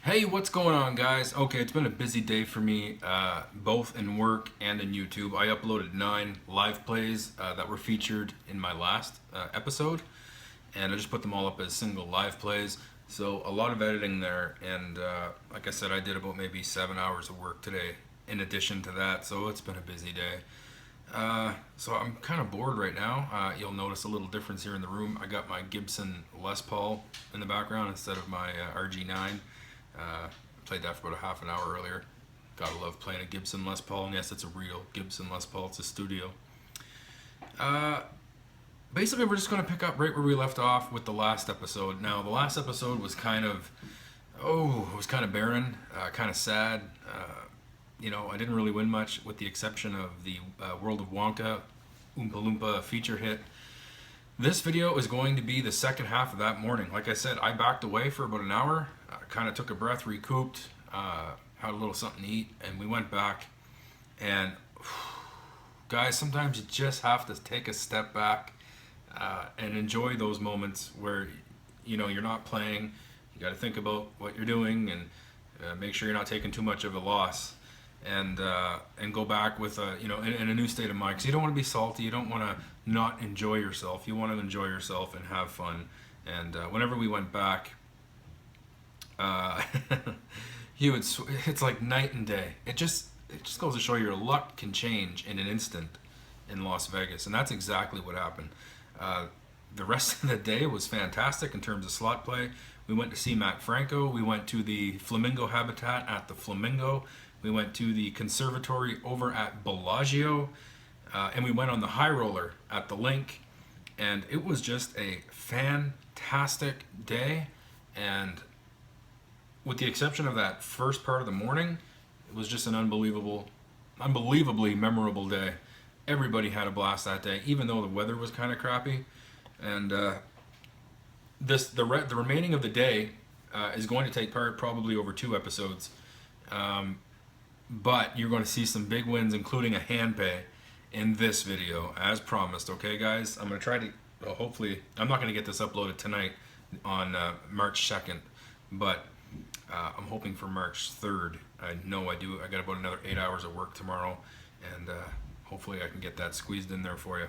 Hey, what's going on, guys? Okay, it's been a busy day for me, both in work and in YouTube. I uploaded 9 live plays that were featured in my last episode, and I just put them all up as single live plays. So a lot of editing there, and like I said, I did about maybe 7 hours of work today in addition to that, so it's been a busy day. So I'm kind of bored right now. You'll notice a little difference here in the room. I got my Gibson Les Paul in the background instead of my RG9. Played that for about a half an hour earlier. Gotta love playing a Gibson Les Paul, and yes, it's a real Gibson Les Paul. It's a studio. Basically, we're just going to pick up right where we left off with the last episode. Now, the last episode was kind of, it was kind of barren, kind of sad. I didn't really win much with the exception of the World of Wonka Oompa Loompa feature hit. This video is going to be the second half of that morning. Like I said, I backed away for about an hour, kind of took a breath, recouped, had a little something to eat, and we went back. And guys, sometimes you just have to take a step back and enjoy those moments where you're not playing. You got to think about what you're doing and make sure you're not taking too much of a loss. And go back with in a new state of mind, because you don't want to be salty. You don't want to not enjoy yourself. You want to enjoy yourself and have fun. And whenever we went back, it's like night and day. It just goes to show your luck can change in an instant in Las Vegas, and that's exactly what happened. The rest of the day was fantastic in terms of slot play. We went to see Matt Franco. We went to the flamingo habitat at the Flamingo. We went to the conservatory over at Bellagio, and we went on the high roller at the Link, and it was just a fantastic day. And with the exception of that first part of the morning, it was just an unbelievably memorable day. Everybody had a blast that day, even though the weather was kind of crappy. And the remaining of the day is going to take part probably over 2 episodes. But you're going to see some big wins, including a Handpay in this video, as promised. Okay, guys? I'm going to try to, hopefully, I'm not going to get this uploaded tonight on March 2nd, but I'm hoping for March 3rd. I know I do. I got about another 8 hours of work tomorrow, and hopefully I can get that squeezed in there for you.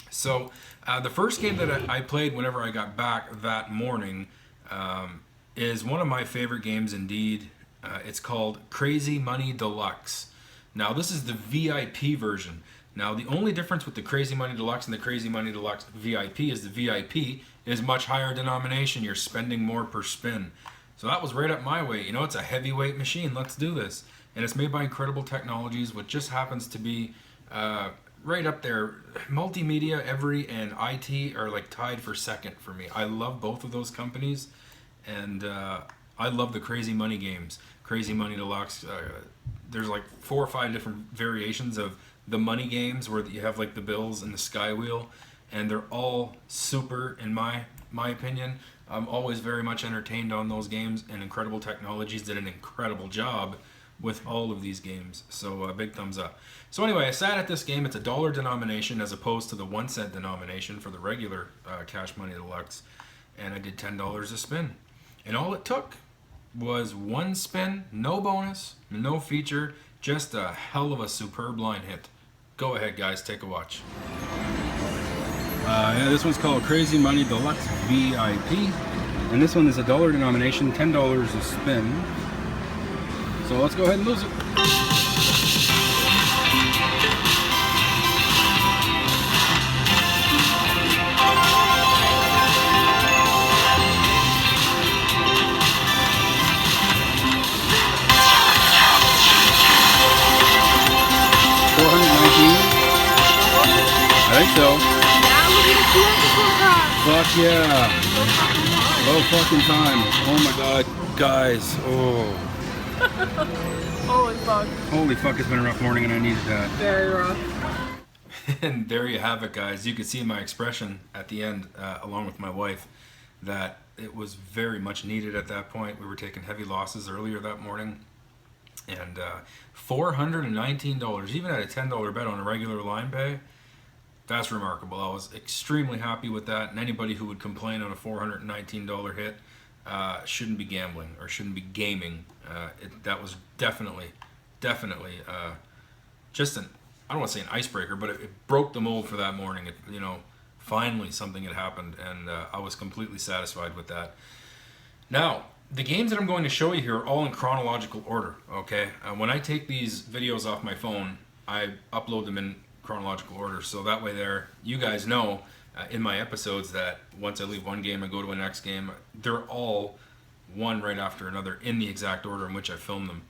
So the first game that I played whenever I got back that morning is one of my favorite games indeed. It's called Crazy Money Deluxe. Now, this is the VIP version. Now, the only difference with the Crazy Money Deluxe and the Crazy Money Deluxe VIP is the VIP is much higher denomination. You're spending more per spin. So that was right up my way. It's a heavyweight machine. Let's do this. And it's made by Incredible Technologies, which just happens to be right up there. Multimedia, Every, and IT are like tied for second for me. I love both of those companies, and I love the Crazy Money games. Crazy Money Deluxe. There's like 4 or 5 different variations of the money games where you have like the bills and the sky wheel, and they're all super in my opinion. I'm always very much entertained on those games, and Incredible Technologies did an incredible job with all of these games. So big thumbs up. So anyway, I sat at this game. It's a $1 denomination as opposed to the 1-cent denomination for the regular Cash Money Deluxe, and I did $10 a spin, and all it took was 1 spin, no bonus, no feature, just a hell of a superb line hit. Go ahead, guys, take a watch. This one's called Crazy Money Deluxe VIP, and this one is a $1 denomination, $10 a spin. So let's go ahead and lose it. I think so. Fuck yeah. Oh, fucking time. Oh my god. Guys. Oh. Holy fuck. Holy fuck, it's been a rough morning and I needed that. Very rough. And there you have it, guys. You could see my expression at the end, along with my wife, that it was very much needed at that point. We were taking heavy losses earlier that morning. And $419, even at a $10 bet on a regular line pay, that's remarkable. I was extremely happy with that, and anybody who would complain on a $419 hit, shouldn't be gambling or shouldn't be gaming. That was definitely just an, I don't want to say an icebreaker, but it broke the mold for that morning. Finally something had happened, and I was completely satisfied with that. Now, the games that I'm going to show you here are all in chronological order, okay? When I take these videos off my phone, I upload them in chronological order, so that way you guys know in my episodes that once I leave one game and go to a next game, they're all one right after another in the exact order in which I filmed them.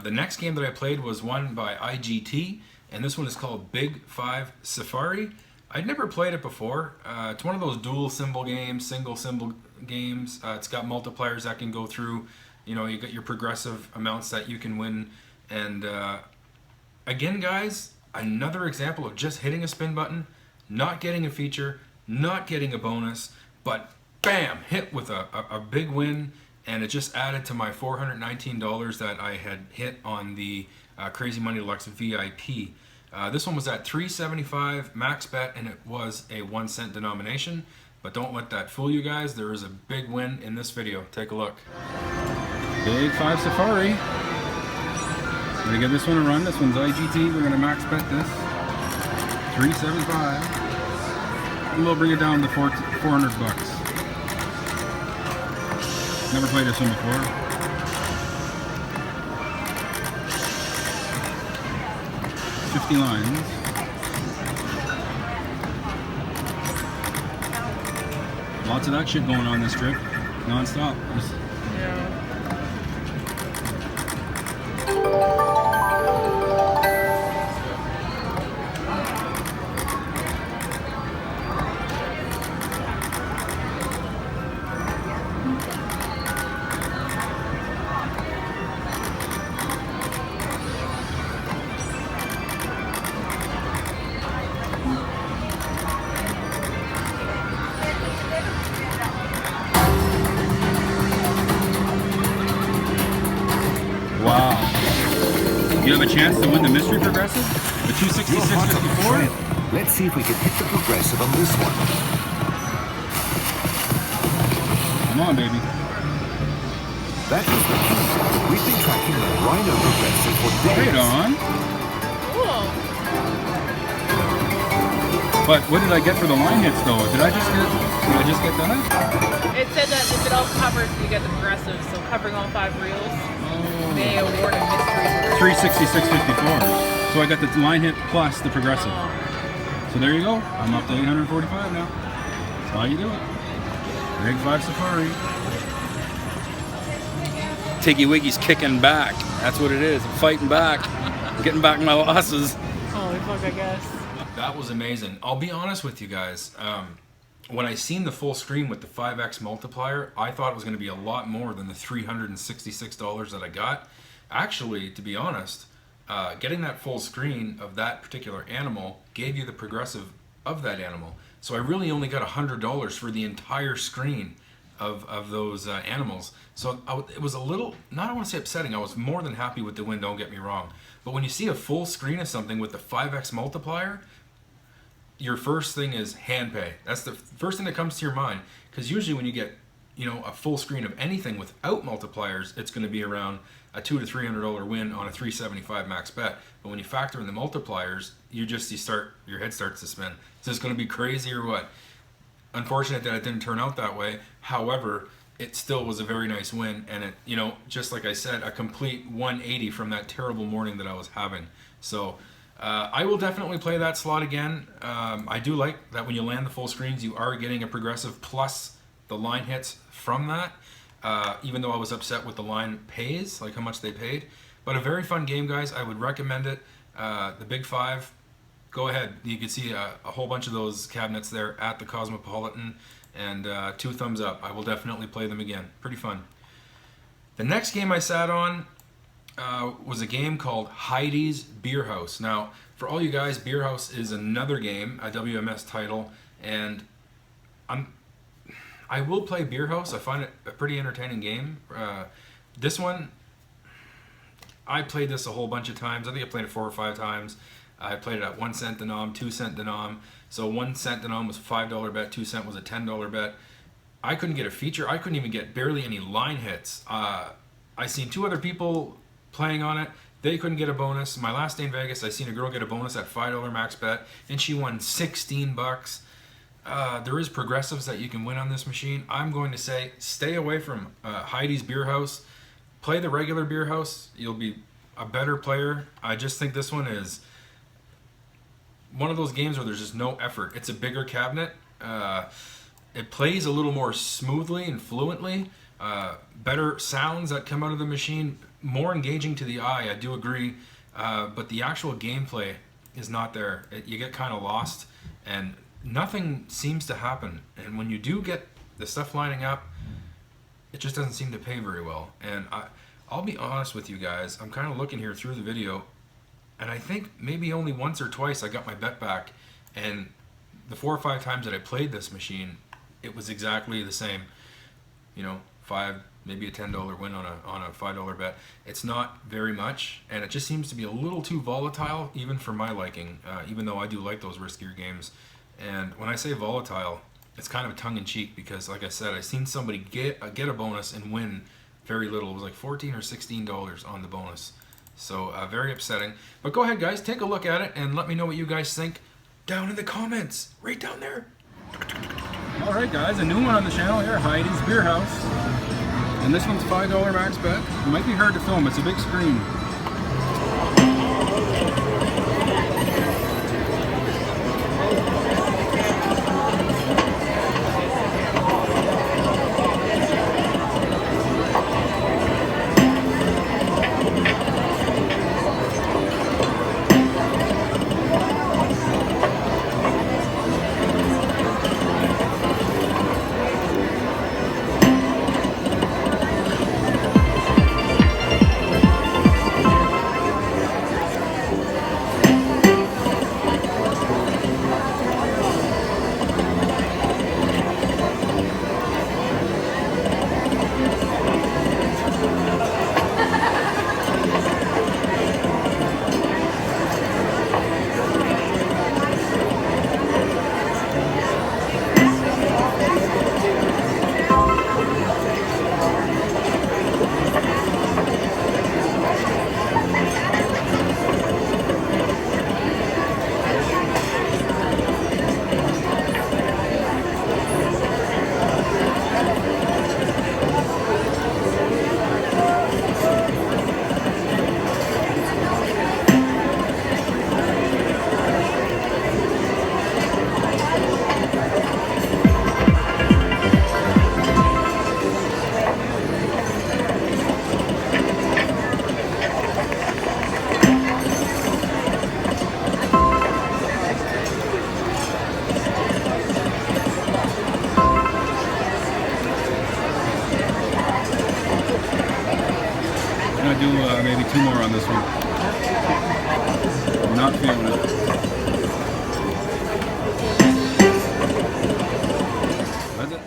The next game that I played was one by IGT, and this one is called Big 5 Safari. I'd never played it before. It's one of those dual symbol games, single symbol games. It's got multipliers that can go through. You got your progressive amounts that you can win. And again, guys, another example of just hitting a spin button, not getting a feature, not getting a bonus, but bam, hit with a big win. And it just added to my $419 that I had hit on the Crazy Money Deluxe VIP. This one was at $3.75 max bet, and it was a 1 cent denomination. But don't let that fool you guys. There is a big win in this video. Take a look. Big 5 Safari. We're gonna give this one a run. This one's IGT. We're gonna max bet this. $3.75. And we'll bring it down to 400 bucks. Never played this one before. Lines. Lots of that shit going on this trip, non-stop. Wow. You have a chance to win the mystery progressive? The 266.54? Let's see if we can hit the progressive on this one. Come on, baby. That is the key. We've been tracking the Rhino progressive for days. Right on. Cool. But what did I get for the line hits, though? Did I just get that? It said that if it all covers, you get the progressive. So covering all 5 reels, they award a mystery. 366.54. So I got the line hit plus the progressive. So there you go. I'm up to 845 now. That's how you do it. Big 5 Safari. Tiggy Wiggy's kicking back. That's what it is. I'm fighting back. I'm getting back my losses. Holy fuck, I guess. That was amazing. I'll be honest with you guys. When I seen the full screen with the 5x multiplier, I thought it was going to be a lot more than the $366 that I got. Actually, to be honest, getting that full screen of that particular animal gave you the progressive of that animal. So I really only got $100 for the entire screen of those animals. So it was a little, not I want to say upsetting, I was more than happy with the win, don't get me wrong. But when you see a full screen of something with the 5x multiplier, your first thing is Handpay. That's the first thing that comes to your mind, because usually when you get, a full screen of anything without multipliers, it's going to be around a $200 to $300 win on a 375 max bet. But when you factor in the multipliers, your head starts to spin. Is this going to be crazy or what? Unfortunate that it didn't turn out that way. However, it still was a very nice win, and it, just like I said, a complete 180 from that terrible morning that I was having. So I will definitely play that slot again. I do like that when you land the full screens, you are getting a progressive plus the line hits from that. Even though I was upset with the line pays, like how much they paid. But a very fun game, guys. I would recommend it. The Big 5. Go ahead. You can see a whole bunch of those cabinets there at the Cosmopolitan, and 2 thumbs up. I will definitely play them again. Pretty fun. The next game I sat on was a game called Heidi's Beer House. Now, for all you guys, Beer House is another game, a WMS title, and I will play Beer House. I find it a pretty entertaining game. This one, I played this a whole bunch of times. I think I played it 4 or 5 times. I played it at 1 cent denom, 2 cent denom. So 1 cent denom was a $5 bet, 2 cent was a $10 bet. I couldn't get a feature. I couldn't even get barely any line hits. I seen 2 other people playing on it. They couldn't get a bonus. My last day in Vegas, I seen a girl get a bonus at $5 max bet, and she won 16 bucks. There is progressives that you can win on this machine. I'm going to say stay away from Heidi's Beer House. Play the regular Beer House. You'll be a better player. I just think this one is one of those games where there's just no effort. It's a bigger cabinet. It plays a little more smoothly and fluently. Better sounds that come out of the machine. More engaging to the eye, I do agree. But the actual gameplay is not there. You get kind of lost, and nothing seems to happen. And when you do get the stuff lining up, it just doesn't seem to pay very well. And I'll be honest with you guys, I'm kind of looking here through the video, and I think maybe only once or twice I got my bet back. And the 4 or 5 times that I played this machine, it was exactly the same. You know, maybe a $10 win on a $5 bet. It's not very much, and it just seems to be a little too volatile, even for my liking, even though I do like those riskier games. And when I say volatile, it's kind of tongue-in-cheek, because like I said, I've seen somebody get a bonus and win very little. It was like $14 or $16 on the bonus. So very upsetting. But go ahead, guys, take a look at it and let me know what you guys think down in the comments, right down there. Alright guys, a new one on the channel here, Heidi's Beer House. And this one's $5 max bet. It might be hard to film, it's a big screen. I'm gonna do maybe 2 more on this one. I'm not feeling it. That's it.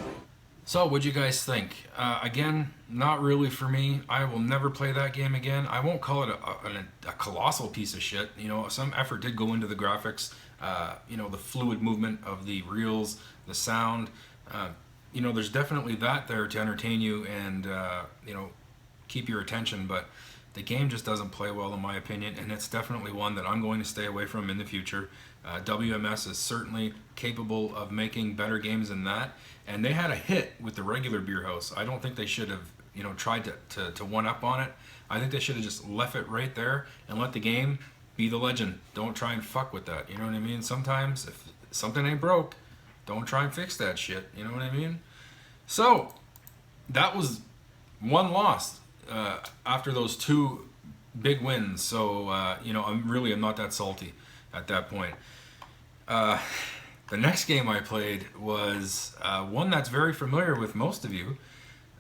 So, what'd you guys think? Again, not really for me. I will never play that game again. I won't call it a colossal piece of shit. You know, some effort did go into the graphics. You know, the fluid movement of the reels, the sound. You know, there's definitely that there to entertain you and, you know, keep your attention, but the game just doesn't play well in my opinion, and it's definitely one that I'm going to stay away from in the future. WMS is certainly capable of making better games than that, and they had a hit with the regular Beer House. I don't think they should have, you know, tried to one up on it. I think they should have just left it right there and let the game be the legend. Don't try and fuck with that, you know what I mean? Sometimes if something ain't broke, don't try and fix that shit, you know what I mean? So that was one loss after those 2 big wins. So you know, I'm not that salty at that point. The next game I played was one that's very familiar with most of you,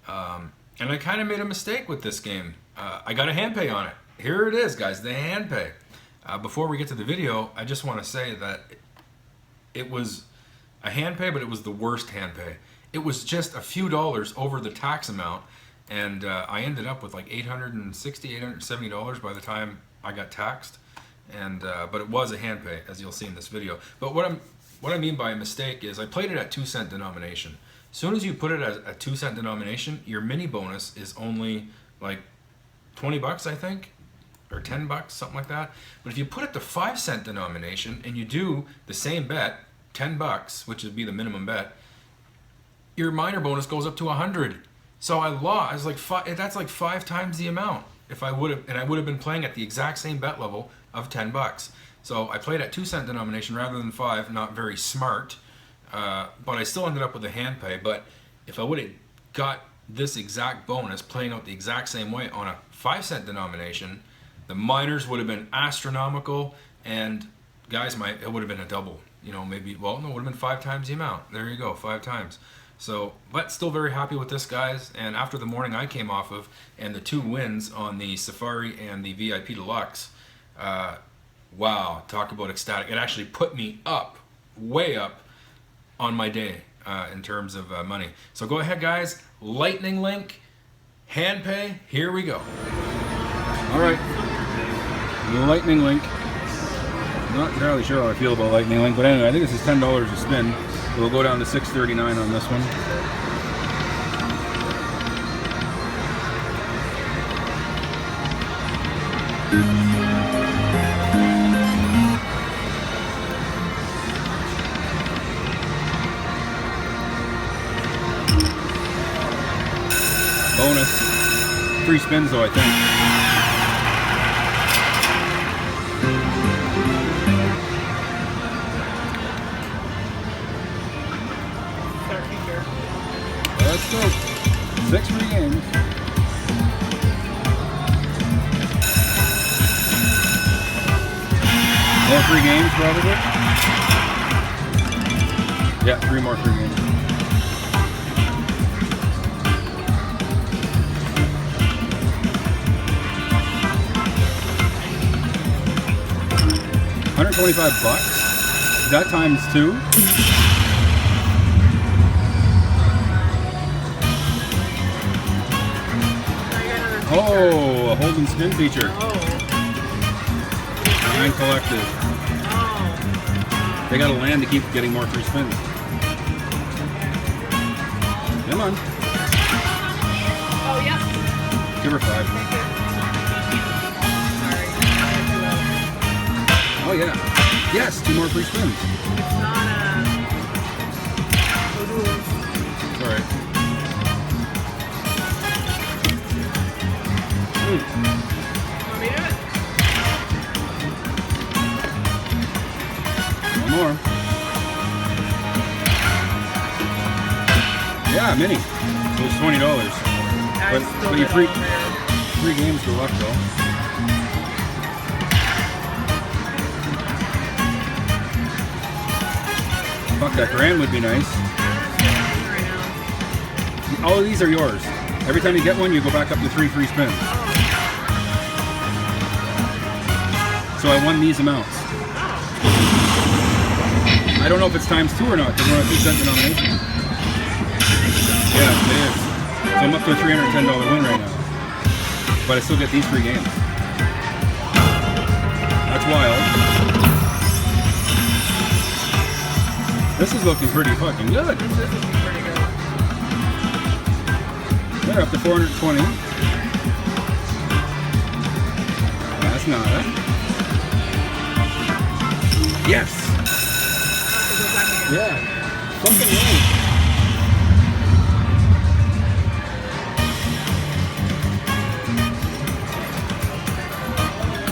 and I kind of made a mistake with this game. I got a Handpay on it. Here it is, guys, the Handpay. Before we get to the video, I just want to say that it was a Handpay, but it was the worst Handpay. It was just a few dollars over the tax amount, and I ended up with like $860, $870 by the time I got taxed. And but it was a Handpay, as you'll see in this video. But what I mean by a mistake is I played it at 2-cent denomination. as soon as you put it as a 2-cent denomination, your mini bonus is only like 20 bucks, I think, or 10 bucks, something like that. But if you put it to 5-cent denomination and you do the same bet, 10 bucks, which would be the minimum bet, your minor bonus goes up to 100. So I was like, that's like 5 times the amount. If I would have, and I would have been playing at the exact same bet level of 10 bucks. So I played at 2-cent denomination rather than 5, not very smart. But I still ended up with a hand pay. But if I would have got this exact bonus playing out the exact same way on a 5-cent denomination, the minors would have been astronomical, and guys, it would have been a double. You know, maybe, well, no, it would have been 5 times the amount. There you go, 5 times. So, but still very happy with this, guys. And after the morning I came off of, and the 2 wins on the Safari and the VIP Deluxe, wow, talk about ecstatic. It actually put me up, way up on my day in terms of money. So go ahead, guys. Lightning link, hand pay, here we go. All right, the Lightning Link. I'm not entirely sure how I feel about Lightning Link, but anyway, I think this is $10 a spin. We'll go down to $6.39 on this one. Bonus. 3 spins though, I think. Let's go. 6 free games. More free games, probably. Yeah, 3 more free games. $125. Is that times 2? Oh, a hold and spin feature. And collective. They gotta land to keep getting more free spins. Come on. Oh, yeah. Give her 5. Oh yeah. Yes, 2 more free spins. It's not Alright. Want me to do it? One more. Yeah, mini. It was $20. But you free games for luck though. Fuck, that grand would be nice. All of these are yours. Every time you get one, you go back up to 3 free spins. So I won these amounts. I don't know if it's times 2 or not, because we're on a 2-cent denomination. Yeah, it is. So I'm up to a $310 win right now. But I still get these free games. That's wild. This is looking pretty fucking good. This is pretty good. They're up to 420. That's not it. Yes! Yeah. Fucking right.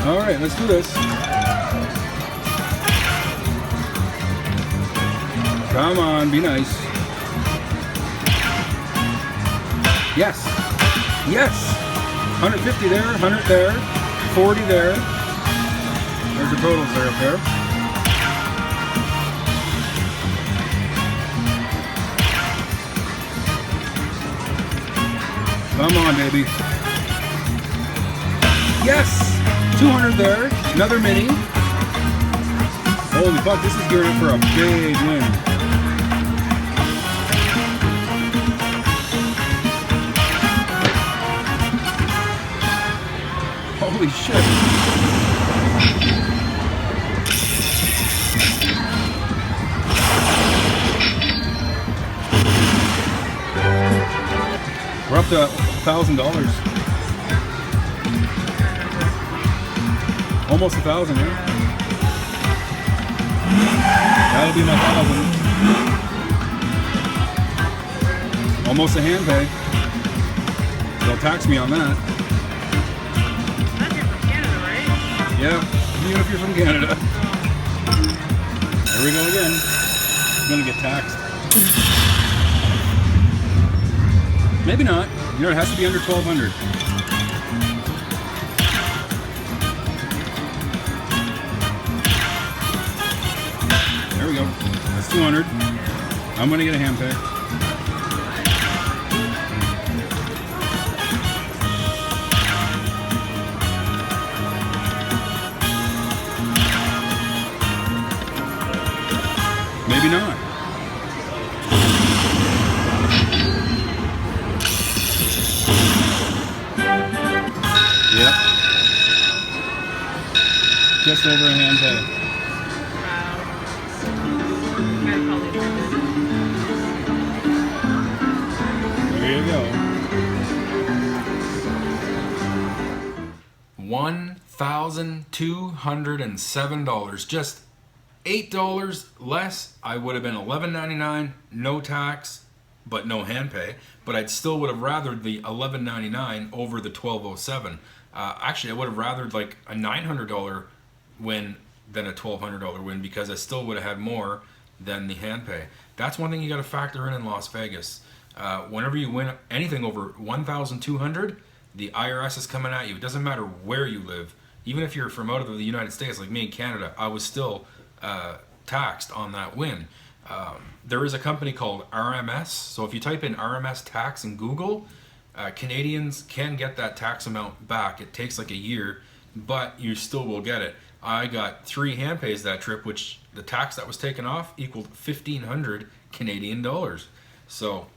Alright, let's do this. Come on, be nice. Yes. Yes. 150 there, 100 there, 40 there. There's the totals there up there. Come on, baby. Yes. 200 there. Another mini. Holy fuck, this is gearing up for a big win. Holy shit. up to $1,000. Almost 1,000, yeah. That'll be my 1,000. Almost a Handpay. They'll tax me on that. That's you're from Canada, right? Yeah, even if you're from Canada. There we go again. I'm gonna get taxed. Maybe not. You know, it has to be under 1,200. There we go. That's 200. I'm gonna get a Handpay. Maybe not. Yep. Just over a Handpay. Wow. I'd probably do There you go. $1,207. Just $8 less. I would have been $11.99, no tax, but no Handpay. But I still would have rathered the $11.99 over the $1,207. Actually, I would have rathered like a $900 win than a $1,200 win, because I still would have had more than the Handpay. That's one thing you got to factor in Las Vegas. Whenever you win anything over $1,200, the IRS is coming at you. It doesn't matter where you live. Even if you're from out of the United States, like me in Canada, I was still taxed on that win. There is a company called RMS. So if you type in RMS tax in Google, Canadians can get that tax amount back. It takes like a year, but you still will get it. I got 3 Handpays that trip, which the tax that was taken off equaled 1,500 Canadian dollars. So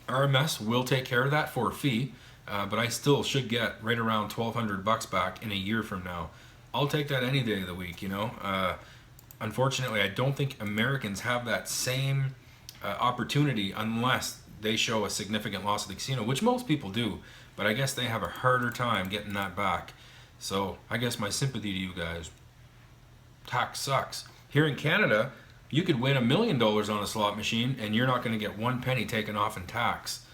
RMS will take care of that for a fee, but I still should get right around $1,200 back in a year from now. I'll take that any day of the week, you know. Unfortunately, I don't think Americans have that same opportunity unless they show a significant loss of the casino, which most people do, but I guess they have a harder time getting that back. So I guess my sympathy to you guys. Tax sucks. Here in Canada, you could win $1 million on a slot machine and you're not going to get 1 penny taken off in tax.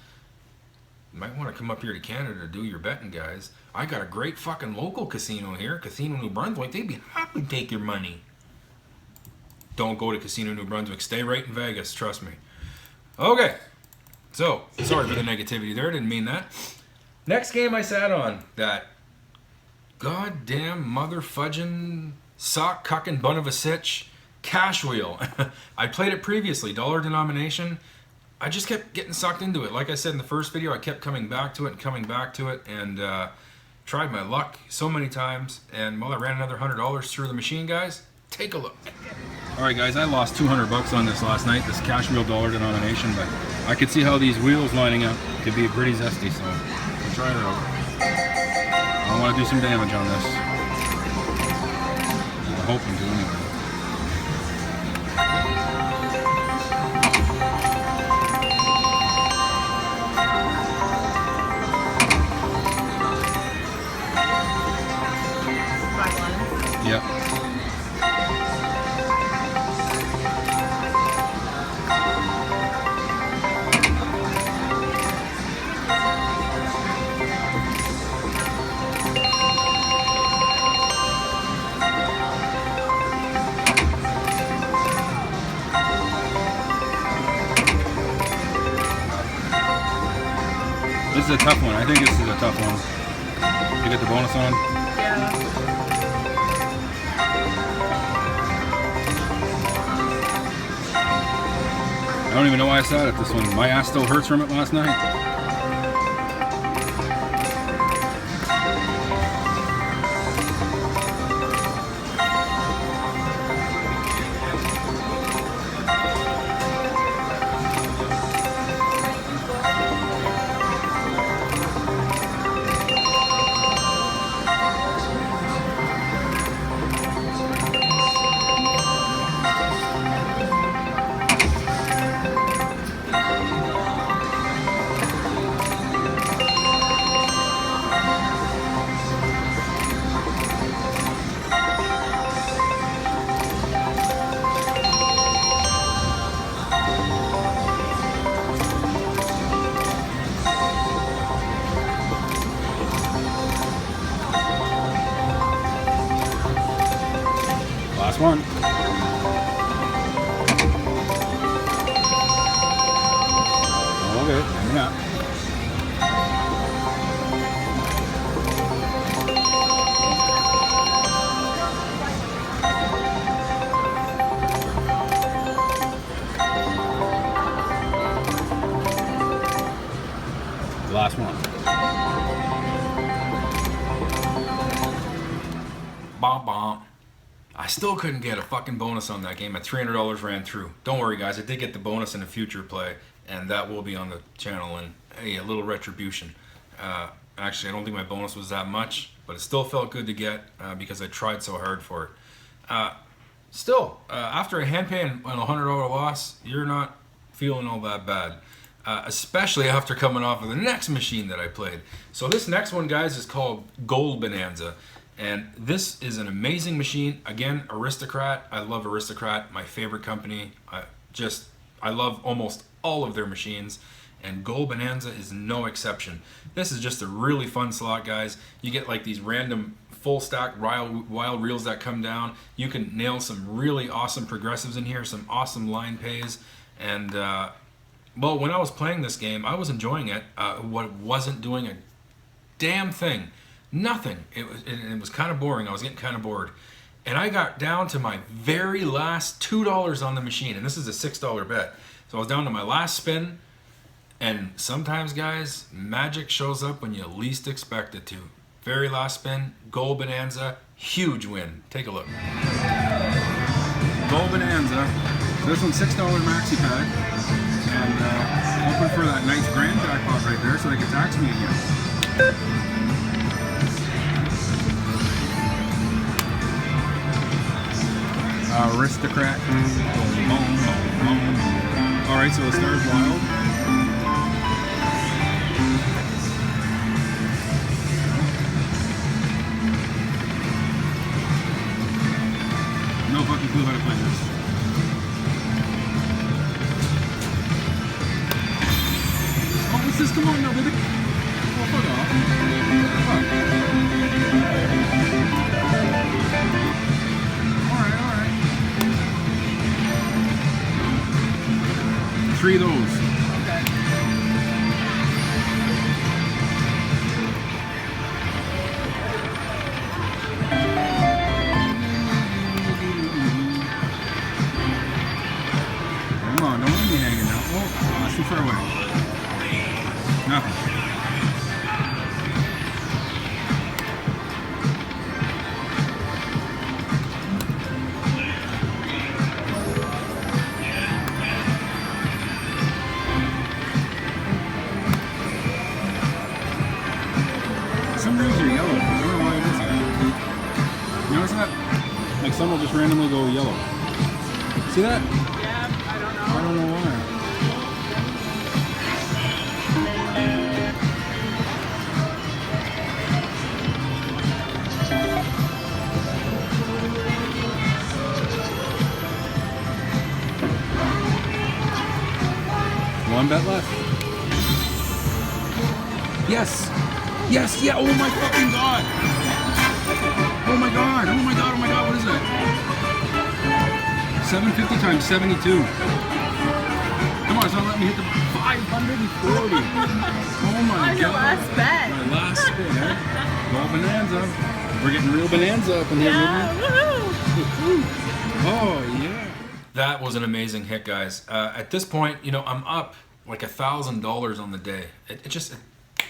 You might want to come up here to Canada to do your betting, guys. I got a great fucking local casino here, Casino New Brunswick. They'd be happy to take your money. Don't go to Casino New Brunswick. Stay right in Vegas, trust me. Okay, so sorry for the negativity there. Didn't mean that. Next game I sat on, that goddamn mother fudging sock cucking bun of a sitch cash wheel. I played it previously, dollar denomination. I just kept getting sucked into it. Like I said in the first video, I kept coming back to it and tried my luck so many times. And well, I ran another $100 through the machine, guys. Take a look. All right, guys, I lost $200 on this last night, this cash wheel dollar denomination, but I could see how these wheels lining up could be pretty zesty, so we'll try it out. I want to do some damage on this. I'm hoping to anyway. Yep. This is a tough one. I think this is a tough one. You get the bonus on? Yeah. I don't even know why I sat at this one. My ass still hurts from it last night. one. Okay, hang up. Last one. Bomb bomb. I still couldn't get a fucking bonus on that game. At $300 ran through. Don't worry, guys. I did get the bonus in a future play, and that will be on the channel. And hey, a little retribution. Actually, I don't think my bonus was that much, but it still felt good to get because I tried so hard for it. Still, after a Handpay and a $100 loss, you're not feeling all that bad. Especially after coming off of the next machine that I played. So this next one, guys, is called Gold Bonanza. And this is an amazing machine. Again, Aristocrat. I love Aristocrat, my favorite company. I love almost all of their machines. And Gold Bonanza is no exception. This is just a really fun slot, guys. You get like these random full stack wild reels that come down. You can nail some really awesome progressives in here, some awesome line pays. And well, when I was playing this game, I was enjoying it. What wasn't doing a damn thing. Nothing. It was kind of boring. I was getting kind of bored. And I got down to my very last $2 on the machine. And this is a $6 bet. So I was down to my last spin. And sometimes, guys, magic shows up when you least expect it to. Very last spin, Gold Bonanza, huge win. Take a look. Gold Bonanza. So this one's $6 maxi pad. And hoping for that nice grand jackpot right there so they can tax me again. Aristocrat. Alright, so the star's wild. No fucking clue how to play this. Oh, what's this? Come on now, baby. Oh, fuck off. Alright. 3 of those. Okay. Come on, don't leave me hanging now. Oh, that's too far away. Nothing. Some reels are yellow. I don't know why it is that. You notice that? Like some will just randomly go yellow. See that? Yeah, I don't know. I don't know why. One bet left. Yes! Yes! Yeah! Oh my fucking god! Oh my god! Oh my god! Oh my god! What is that? 750 times 72. Come on, it's not letting me hit the 540. Oh my On god! your last bet. My last spin, eh? Well, bonanza. We're getting real bonanza up in here, Yeah, baby. woohoo! Oh yeah. That was an amazing hit, guys. At this point, you know, I'm up like $1,000 on the day. It just,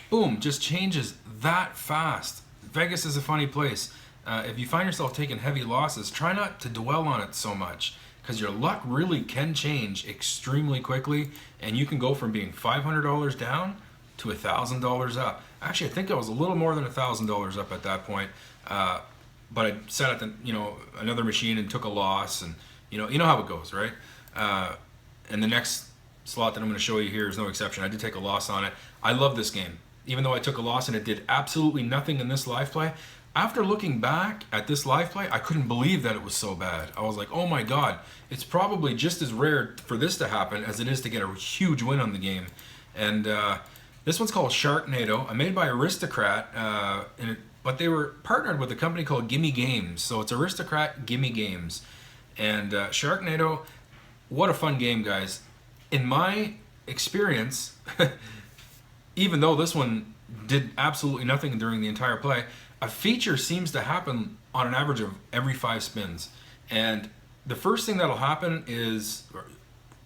boom, just changes that fast. Vegas is a funny place. If you find yourself taking heavy losses, try not to dwell on it so much, because your luck really can change extremely quickly, and you can go from being $500 down to $1,000 up. Actually, I think I was a little more than $1,000 up at that point. But I sat at the, another machine and took a loss, and you know how it goes, right? And the next slot that I'm going to show you here is no exception. I did take a loss on it. I love this game. Even though I took a loss and it did absolutely nothing in this live play, after looking back at this live play, I couldn't believe that it was so bad. I was like, oh my god, it's probably just as rare for this to happen as it is to get a huge win on the game. And this one's called Sharknado, made by Aristocrat, but they were partnered with a company called Gimme Games. So it's Aristocrat Gimme Games. And Sharknado, what a fun game, guys. In my experience, even though this one did absolutely nothing during the entire play, a feature seems to happen on an average of every 5 spins. And the first thing that'll happen is,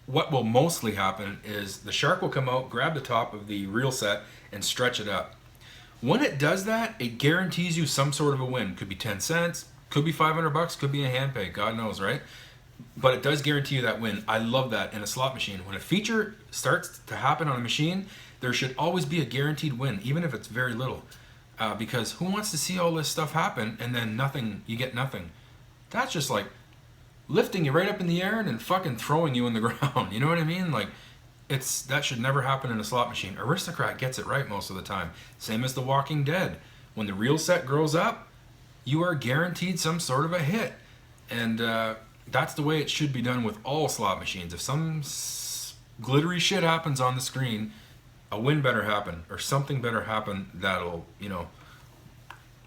what will mostly happen is the shark will come out, grab the top of the reel set, and stretch it up. When it does that, it guarantees you some sort of a win. Could be 10 cents, could be 500 bucks, could be a Handpay, God knows, right? But it does guarantee you that win. I love that in a slot machine. When a feature starts to happen on a machine, there should always be a guaranteed win, even if it's very little. Because who wants to see all this stuff happen and then nothing, you get nothing? That's just like lifting you right up in the air and then fucking throwing you in the ground. You know what I mean? Like, that should never happen in a slot machine. Aristocrat gets it right most of the time. Same as The Walking Dead. When the reel set grows up, you are guaranteed some sort of a hit. And that's the way it should be done with all slot machines. If some glittery shit happens on the screen, a win better happen, or something better happen that'll,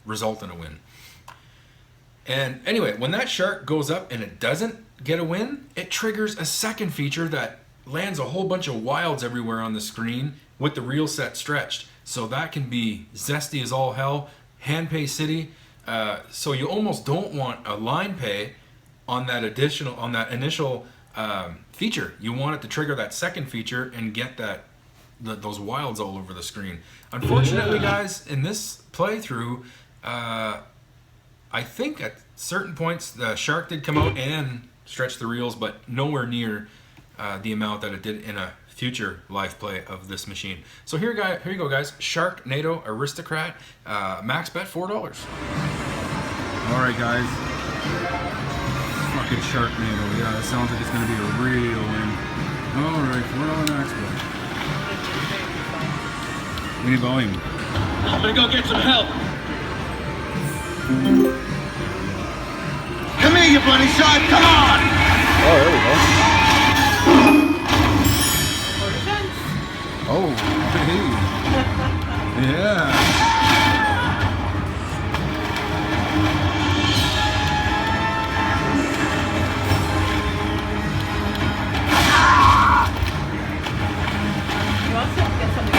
result in a win. And anyway, when that shark goes up and it doesn't get a win, it triggers a second feature that lands a whole bunch of wilds everywhere on the screen with the reel set stretched. So that can be zesty as all hell, Handpay City. So you almost don't want a line pay on that initial feature. You want it to trigger that second feature and get those wilds all over the screen. Unfortunately, guys, in this playthrough, I think at certain points the shark did come out and stretch the reels, but nowhere near the amount that it did in a future live play of this machine. So here you go, guys. Sharknado Aristocrat, max bet $4. All right, guys. Fucking Sharknado. Yeah, that sounds like it's gonna be a real win. All right, $4 max bet. We need volume. I'm gonna go get some help. Come here, you bloody shark! Come on! Oh, there we go. 40 cents. Oh, hey. Yeah. You also get something.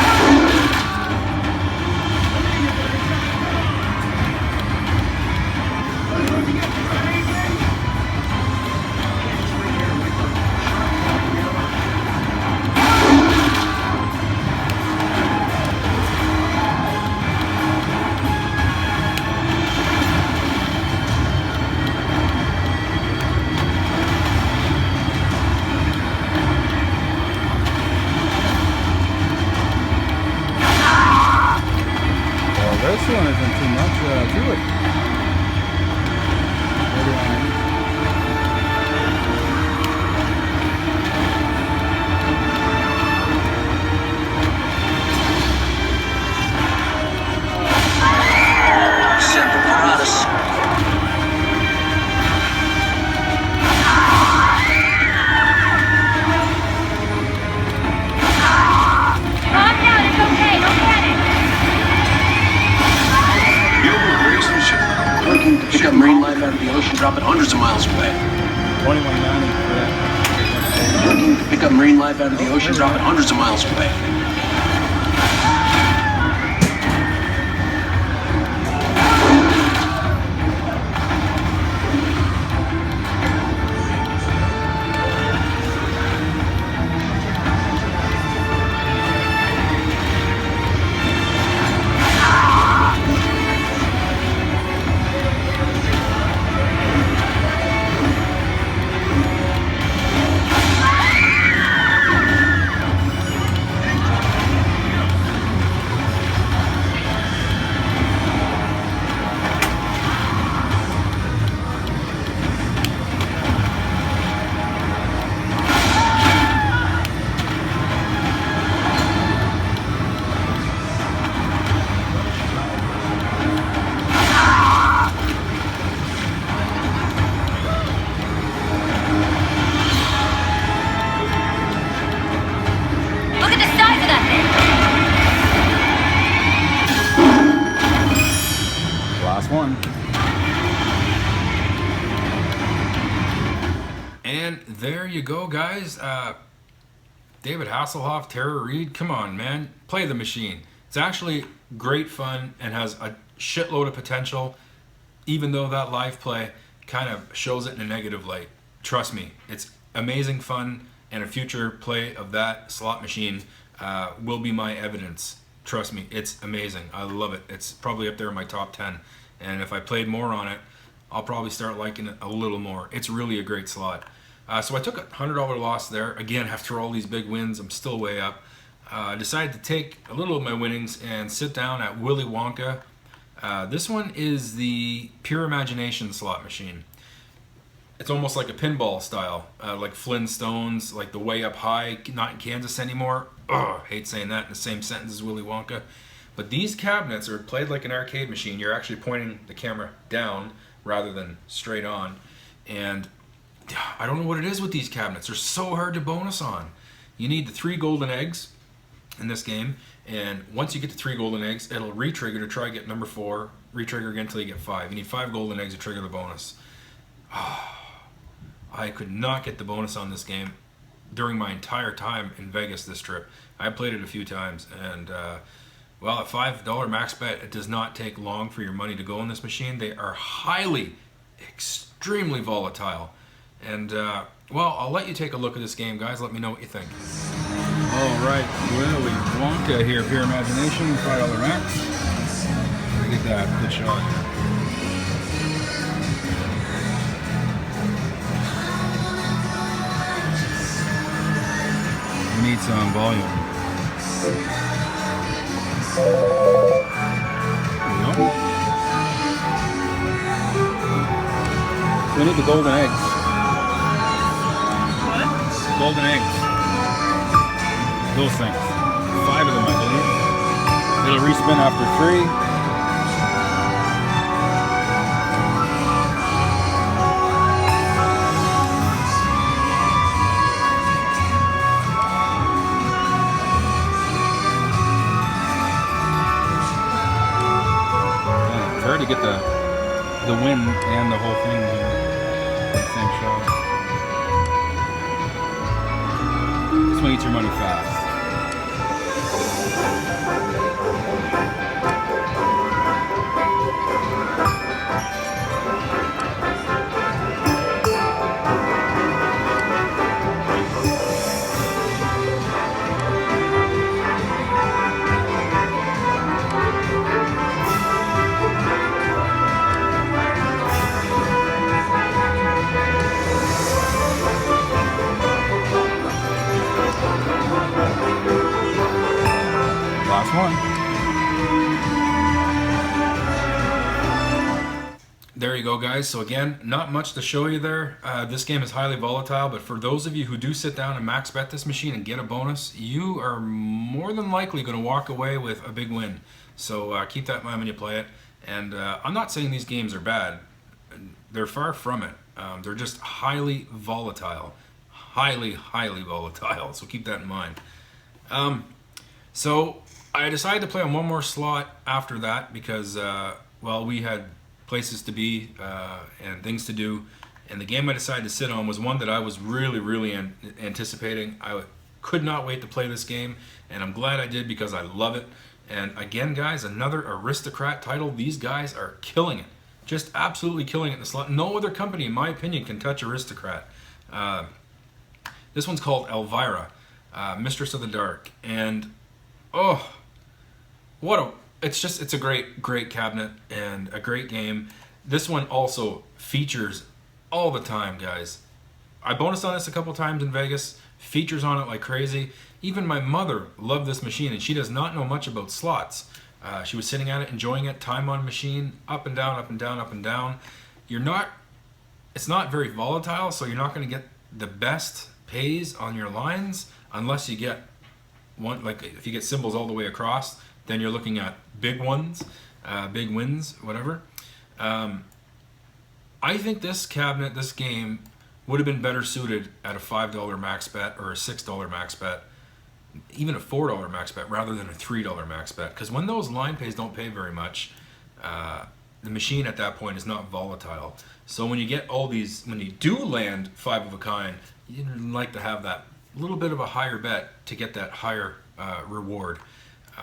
This one isn't too much to it. Semper Paratus. Calm down, it's okay, don't panic. Looking to pick up marine life out of the ocean, drop it hundreds of miles away. 21.90 for that. Looking to pick up marine life out of the ocean, drop it hundreds of miles away. Look at the size of that thing. Last one. there you go, guys. David Hasselhoff, Tara Reid, come on, man. Play the machine. It's actually great fun and has a shitload of potential, even though that live play kind of shows it in a negative light. Trust me, it's amazing fun, and a future play of that slot machine will be my evidence. Trust me, it's amazing. I love it. It's probably up there in my top 10. And if I played more on it, I'll probably start liking it a little more. It's really a great slot. So I took a $100 loss there. Again, after all these big wins, I'm still way up. I decided to take a little of my winnings and sit down at Willy Wonka. This one is the Pure Imagination slot machine. It's almost like a pinball style, like Flintstones, like the Way Up High, not in Kansas anymore. Ugh, hate saying that in the same sentence as Willy Wonka. But these cabinets are played like an arcade machine. You're actually pointing the camera down rather than straight on. And I don't know what it is with these cabinets. They're so hard to bonus on. You need the 3 golden eggs in this game. And once you get to 3 golden eggs, it'll re-trigger to try to get number 4. Re-trigger again until you get 5. You need 5 golden eggs to trigger the bonus. I could not get the bonus on this game during my entire time in Vegas this trip. I played it a few times, and well, at $5 max bet, it does not take long for your money to go in this machine. They are highly, extremely volatile. And well, I'll let you take a look at this game, guys. Let me know what you think. All right, Willy Wonka here, Pure Imagination, $5 max. Look at that, good shot. We need some volume. No. We need the golden eggs. What? Golden eggs. Those things. 5 of them, I believe. It'll respin after 3. To get the wind and the whole thing here in the same shot. This one eats your money fast. One. There you go, guys. So again, not much to show you there. This game is highly volatile, but for those of you who do sit down and max bet this machine and get a bonus, you are more than likely going to walk away with a big win. So keep that in mind when you play it. And I'm not saying these games are bad. They're far from it. They're just highly volatile. Highly, highly volatile. So keep that in mind. So I decided to play on one more slot after that because, well, we had places to be and things to do. And the game I decided to sit on was one that I was really anticipating. I could not wait to play this game, and I'm glad I did because I love it. And again, guys, another Aristocrat title. These guys are killing it. Just absolutely killing it in the slot. No other company, in my opinion, can touch Aristocrat. This one's called Elvira, Mistress of the Dark. And, oh, it's a great cabinet and a great game. This one also features all the time, guys. I bonused on this a couple times in Vegas, features on it like crazy. Even my mother loved this machine, and she does not know much about slots. She was sitting at it, enjoying it, time on machine, up and down, up and down, up and down. It's not very volatile, so you're not going to get the best pays on your lines unless you get one, like if you get symbols all the way across, then you're looking at big ones, big wins, whatever. I think this cabinet, this game, would have been better suited at a $5 max bet or a $6 max bet, even a $4 max bet rather than a $3 max bet. Because when those line pays don't pay very much, the machine at that point is not volatile. So when you get all these, when you do land 5 of a kind, you like to have that little bit of a higher bet to get that higher reward.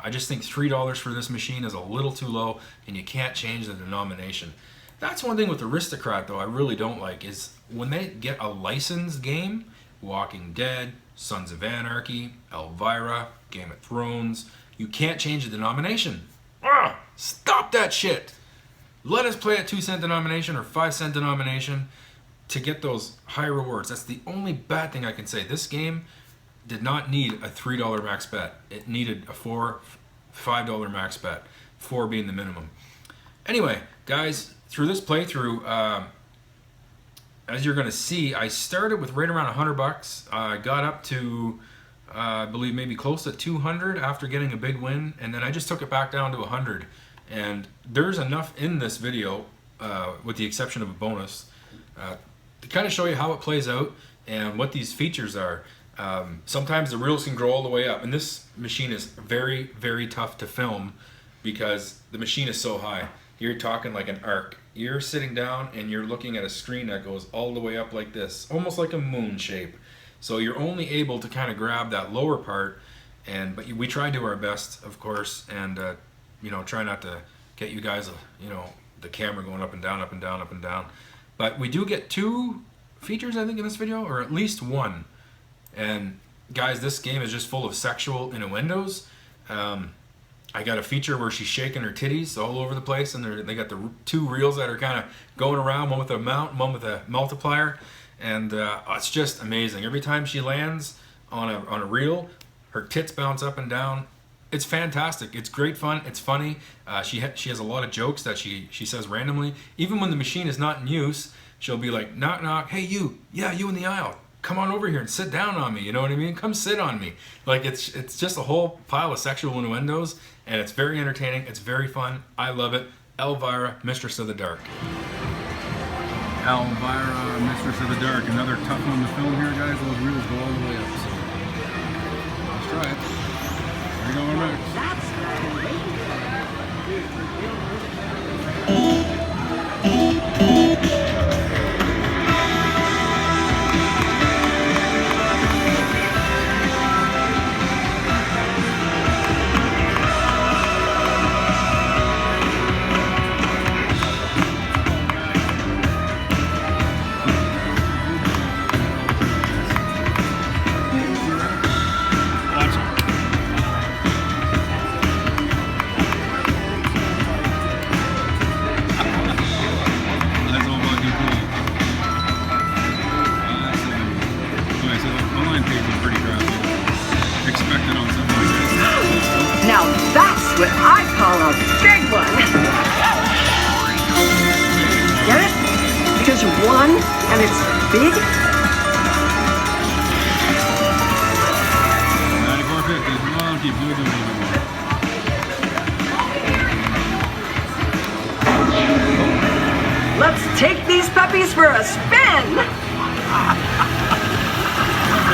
I just think $3 for this machine is a little too low, and you can't change the denomination. That's one thing with Aristocrat, though, I really don't like, is when they get a licensed game, Walking Dead, Sons of Anarchy, Elvira, Game of Thrones, you can't change the denomination. Stop that shit. Let us play at 2-cent denomination or 5-cent denomination to get those high rewards. That's the only bad thing I can say. This game did not need a $3 max bet. It needed a $5 max bet, 4 being the minimum. Anyway, guys, through this playthrough, as you're going to see, I started with right around $100. I got up to, I believe, maybe close to 200 after getting a big win, and then I just took it back down to 100. And there's enough in this video, with the exception of a bonus, to kind of show you how it plays out and what these features are. Sometimes the reels can grow all the way up, and this machine is very, very tough to film because the machine is so high. You're talking like an arc. You're sitting down and you're looking at a screen that goes all the way up like this, almost like a moon shape. So you're only able to kind of grab that lower part, but we try to do our best, of course, and you know, try not to get you guys, you know, the camera going up and down, up and down, up and down. But we do get 2 features, I think, in this video, or at least 1. And guys, this game is just full of sexual innuendos. I got a feature where she's shaking her titties all over the place, and they got the 2 reels that are kind of going around, one with a mount, one with a multiplier, and it's just amazing. Every time she lands on a reel, her tits bounce up and down. It's fantastic. It's great fun. It's funny. She has a lot of jokes that she says randomly. Even when the machine is not in use, she'll be like, knock, knock, hey, you. Yeah, you in the aisle. Come on over here and sit down on me. You know what I mean? Come sit on me. Like, it's just a whole pile of sexual innuendos, and it's very entertaining. It's very fun. I love it. Elvira, Mistress of the Dark. Elvira, Mistress of the Dark. Another tough one to film here, guys. Those reels go all the way up. So let's try it. Here we go, next. Now that's what I call a big one. Get it? Because you won and it's big? 94.50. Come on, keep moving anymore. Let's take these puppies for a spin.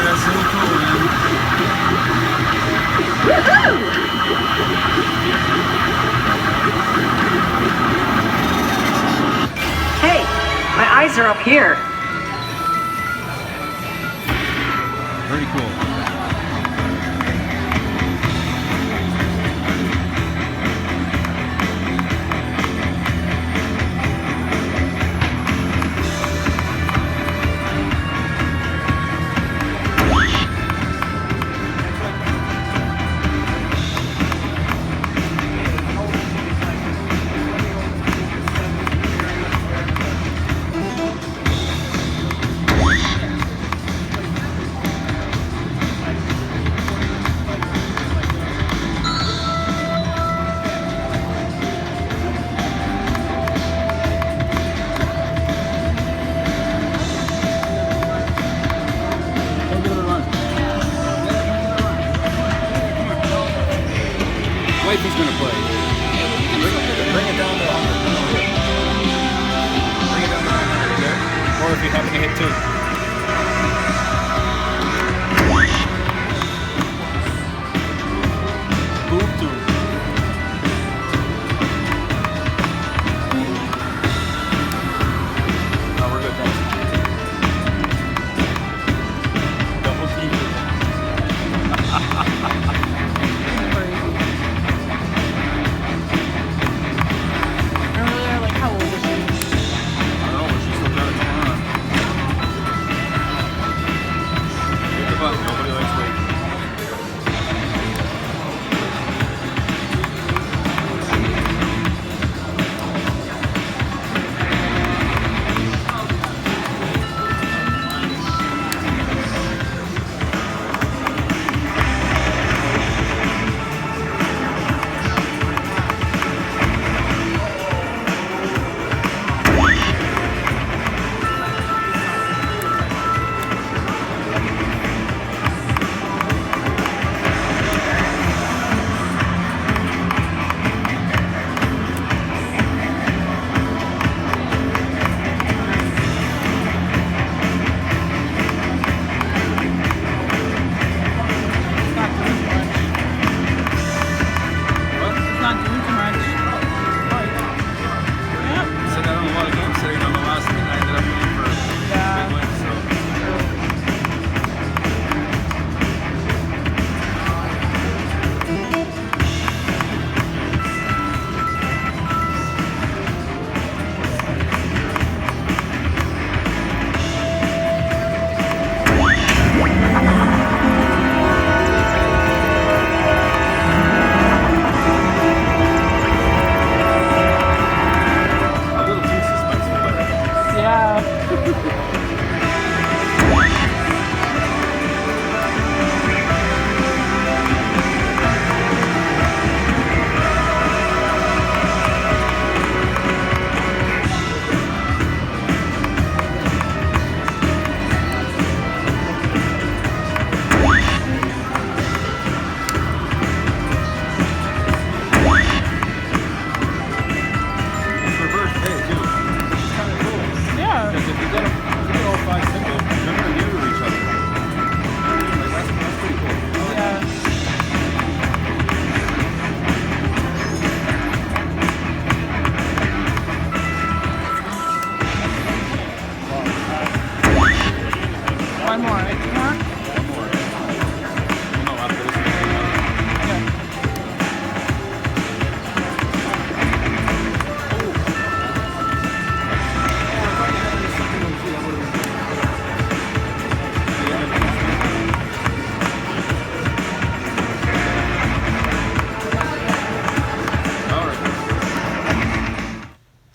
That's so cool, man. Woohoo! Hey, my eyes are up here. Very cool.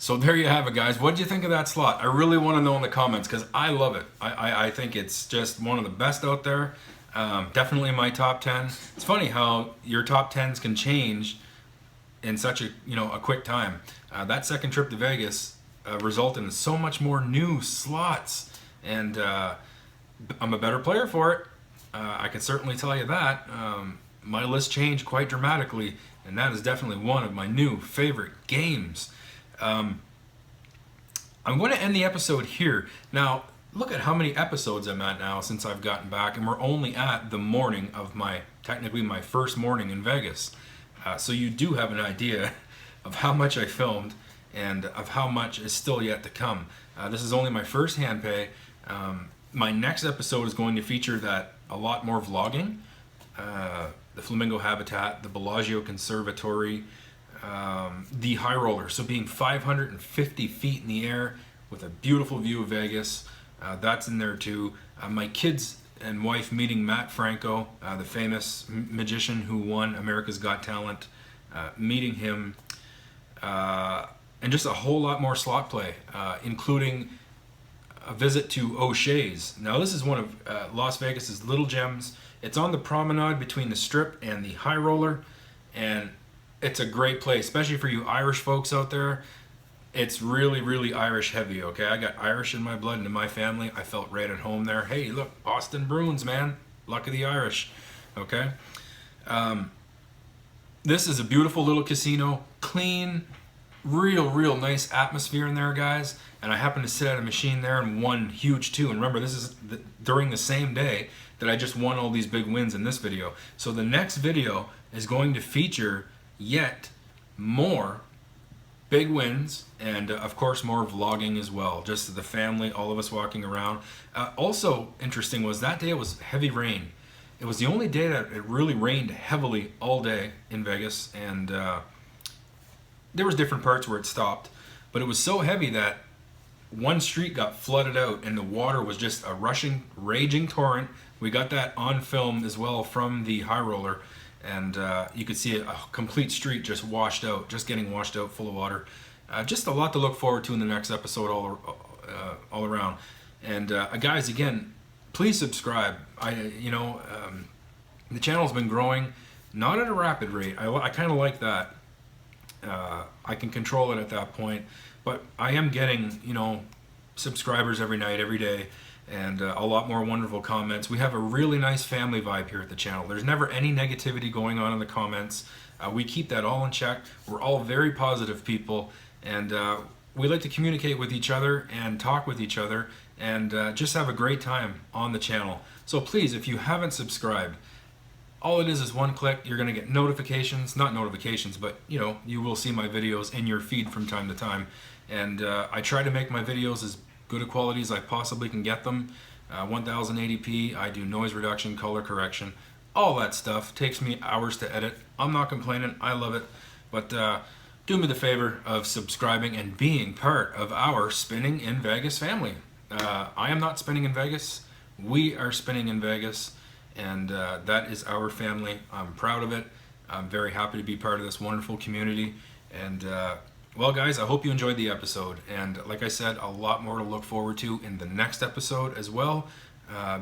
So there you have it, guys. What do you think of that slot? I really want to know in the comments because I love it. I think it's just one of the best out there. Definitely my top 10. It's funny how your top 10s can change in such a a quick time. That second trip to Vegas resulted in so much more new slots, and I'm a better player for it. I can certainly tell you that. My list changed quite dramatically, and that is definitely one of my new favorite games. I'm going to end the episode here. Now, look at how many episodes I'm at now since I've gotten back, and we're only at the morning of technically my first morning in Vegas. So you do have an idea of how much I filmed and of how much is still yet to come. This is only my first Handpay. My next episode is going to feature a lot more vlogging. The Flamingo Habitat, the Bellagio Conservatory, the High Roller, so being 550 feet in the air with a beautiful view of Vegas, that's in there too. My kids and wife meeting Matt Franco, the famous magician who won America's Got Talent, meeting him, and just a whole lot more slot play, including a visit to O'Shea's. Now this is one of Las Vegas's little gems. It's on the promenade between the Strip and the High Roller, and it's a great place, especially for you Irish folks out there. It's really, really Irish heavy, okay? I got Irish in my blood and in my family. I felt right at home there. Hey, look, Boston Bruins, man. Luck of the Irish, okay? This is a beautiful little casino. Clean, real nice atmosphere in there, guys. And I happened to sit at a machine there and won huge too. And remember, this is during the same day that I just won all these big wins in this video. So the next video is going to feature yet more big wins, and of course more vlogging as well, just the family, all of us walking around. Also interesting was that day it was heavy rain. It was the only day that it really rained heavily all day in Vegas, and there was different parts where it stopped, but it was so heavy that one street got flooded out and the water was just a rushing, raging torrent. We got that on film as well from the High Roller, and you could see a complete street just washed out, just getting washed out full of water. Just a lot to look forward to in the next episode all around. And guys, again, please subscribe. The channel's been growing, not at a rapid rate. I kind of like that. I can control it at that point, but I am getting, subscribers every night, every day, and a lot more wonderful comments. We have a really nice family vibe here at the channel. There's never any negativity going on in the comments. We keep that all in check. We're all very positive people, and we like to communicate with each other and talk with each other and just have a great time on the channel. So please, if you haven't subscribed, all it is one click. You're going to get notifications, not notifications, but you will see my videos in your feed from time to time. And I try to make my videos as good a quality as I possibly can get them. 1080p, I do noise reduction, color correction, all that stuff. Takes me hours to edit. I'm not complaining, I love it. But do me the favor of subscribing and being part of our Spinning in Vegas family. I am not spinning in Vegas. We are spinning in Vegas, and that is our family. I'm proud of it. I'm very happy to be part of this wonderful community. And well, guys, I hope you enjoyed the episode. And like I said, a lot more to look forward to in the next episode as well.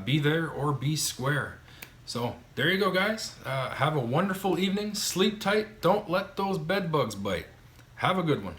Be there or be square. So there you go, guys. Have a wonderful evening. Sleep tight. Don't let those bed bugs bite. Have a good one.